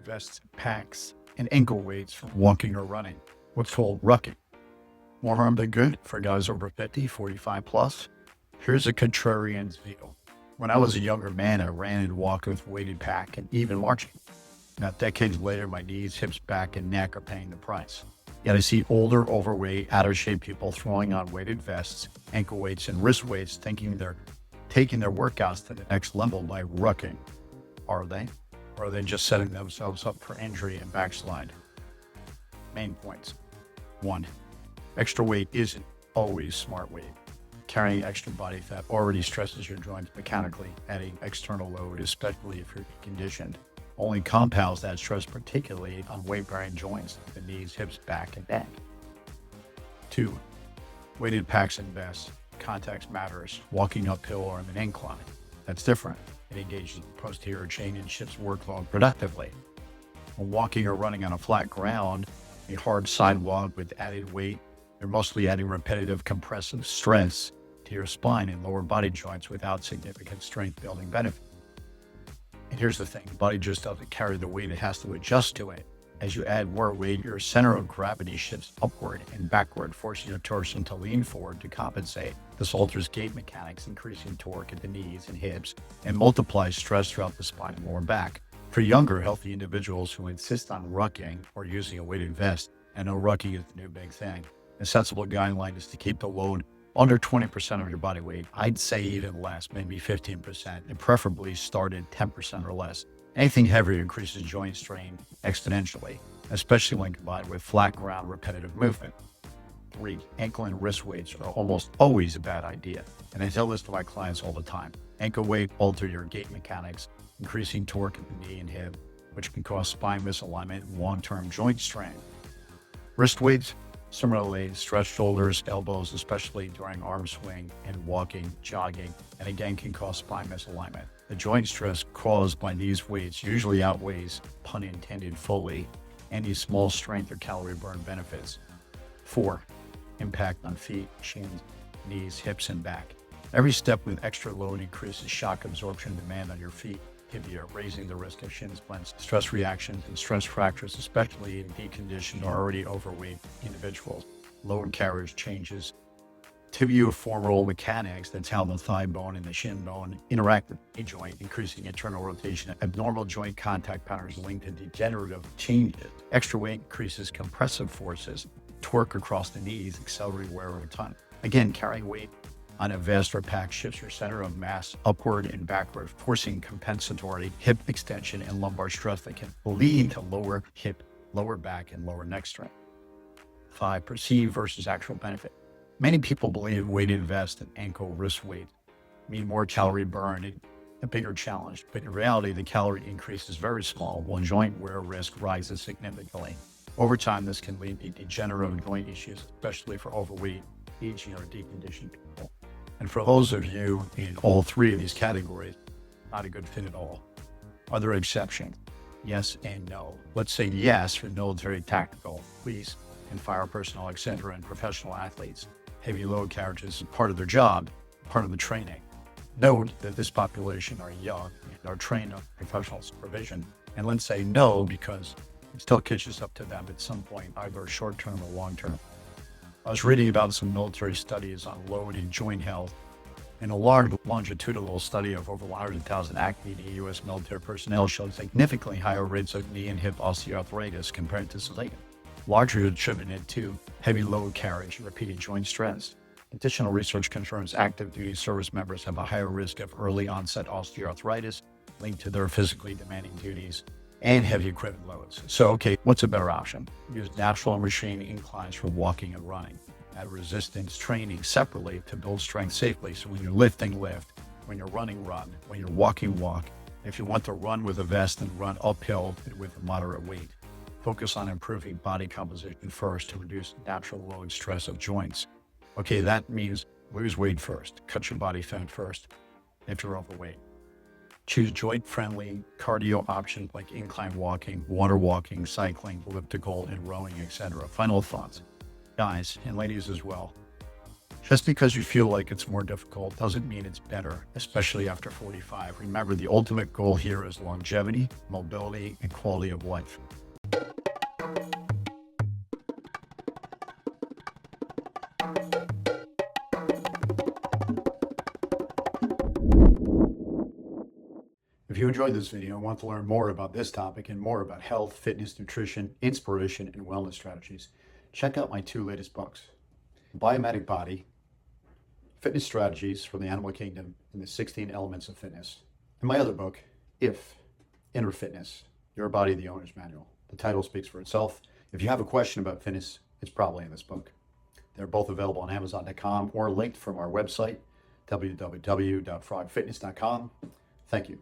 vests, packs, and ankle weights from walking or running, what's called rucking. More harm than good for guys over 50, 45 plus. Here's a contrarian's view. When I was a younger man, I ran and walked with weighted pack and even marching. Now, decades later, my knees, hips, back, and neck are paying the price. Yet I see older, overweight, out of shape people throwing on weighted vests, ankle weights, and wrist weights, thinking they're taking their workouts to the next level by rucking. Are they? Or are they just setting themselves up for injury and backslide? Main points. 1. Extra weight isn't always smart weight. Carrying extra body fat already stresses your joints mechanically, adding external load, especially if you're conditioned, only compounds that stress, particularly on weight-bearing joints like the knees, hips, back, and neck. 2. Weighted packs and vests. Context matters. Walking uphill or in an incline. That's different. It engages the posterior chain and shifts workload productively. When walking or running on a flat ground, a hard sidewalk with added weight, you're mostly adding repetitive compressive stress to your spine and lower body joints without significant strength building benefit. And here's the thing, the body just doesn't carry the weight, it has to adjust to it. As you add more weight, your center of gravity shifts upward and backward, forcing your torso to lean forward to compensate. This alters gait mechanics, increasing torque at the knees and hips, and multiplies stress throughout the spine and lower back. For younger, healthy individuals who insist on rucking or using a weighted vest, and no rucking is the new big thing, a sensible guideline is to keep the load under 20% of your body weight. I'd say even less, maybe 15%, and preferably start at 10% or less. Anything heavier increases joint strain exponentially, especially when combined with flat ground repetitive movement. 3. Ankle and wrist weights are almost always a bad idea, and I tell this to my clients all the time. Ankle weight alter your gait mechanics, increasing torque in the knee and hip, which can cause spine misalignment and long-term joint strain. Wrist weights similarly stretch shoulders, elbows, especially during arm swing and walking, jogging, and again can cause spine misalignment. The joint stress caused by these weights usually outweighs, pun intended, fully, any small strength or calorie burn benefits. 4. Impact on feet, shins, knees, hips, and back. Every step with extra load increases shock absorption demand on your feet, tibia, raising the risk of shin splints, stress reactions, and stress fractures, especially in deconditioned or already overweight individuals. Load carriage changes tibio-femoral mechanics, that's how the thigh bone and the shin bone interact with a joint, increasing internal rotation. Abnormal joint contact patterns linked to degenerative changes. Extra weight increases compressive forces, torque across the knees, accelerating wear over time. Again, carrying weight on a vest or pack shifts your center of mass upward and backward, forcing compensatory hip extension and lumbar stress that can lead to lower hip, lower back, and lower neck strain. 5. Perceived versus actual benefit. Many people believe weighted vest and ankle wrist weight mean more calorie burn and a bigger challenge, but in reality, the calorie increase is very small, while joint wear risk rises significantly. Over time, this can lead to degenerative joint issues, especially for overweight, aging, or deconditioned people. And for those of you in all three of these categories, not a good fit at all. Are there exceptions? Yes and no. Let's say yes for military, tactical, police, and fire personnel, etc., and professional athletes. Heavy load carriages is part of their job, part of the training. Note that this population are young and are trained on professional supervision. And let's say no, because it still catches up to them at some point, either short-term or long-term. I was reading about some military studies on load and joint health, and a large longitudinal study of over 100,000 active U.S. military personnel showed significantly higher rates of knee and hip osteoarthritis compared to civilians, largely attributed to heavy load carriage and repeated joint stress. Additional research confirms active duty service members have a higher risk of early onset osteoarthritis linked to their physically demanding duties and heavy equipment loads. So, okay, what's a better option? Use natural machine inclines for walking and running. Add resistance training separately to build strength safely. So when you're lifting, lift. When you're running, run. When you're walking, walk. If you want to run with a vest, then run uphill with a moderate weight. Focus on improving body composition first to reduce natural load stress of joints. Okay, that means lose weight first. Cut your body fat first if you're overweight. Choose joint-friendly cardio options like incline walking, water walking, cycling, elliptical, and rowing, etc. Final thoughts. Guys, and ladies as well, Just because you feel like it's more difficult doesn't mean it's better, especially after 45. Remember, the ultimate goal here is longevity, mobility, and quality of life. If you enjoyed this video and want to learn more about this topic and more about health, fitness, nutrition, inspiration, and wellness strategies, check out my 2 latest books, Biomatic Body, Fitness Strategies from the Animal Kingdom, and the 16 Elements of Fitness. And my other book, If, Inner Fitness, Your Body, the Owner's Manual. The title speaks for itself. If you have a question about fitness, it's probably in this book. They're both available on Amazon.com or linked from our website, www.phrogfitness.com. Thank you.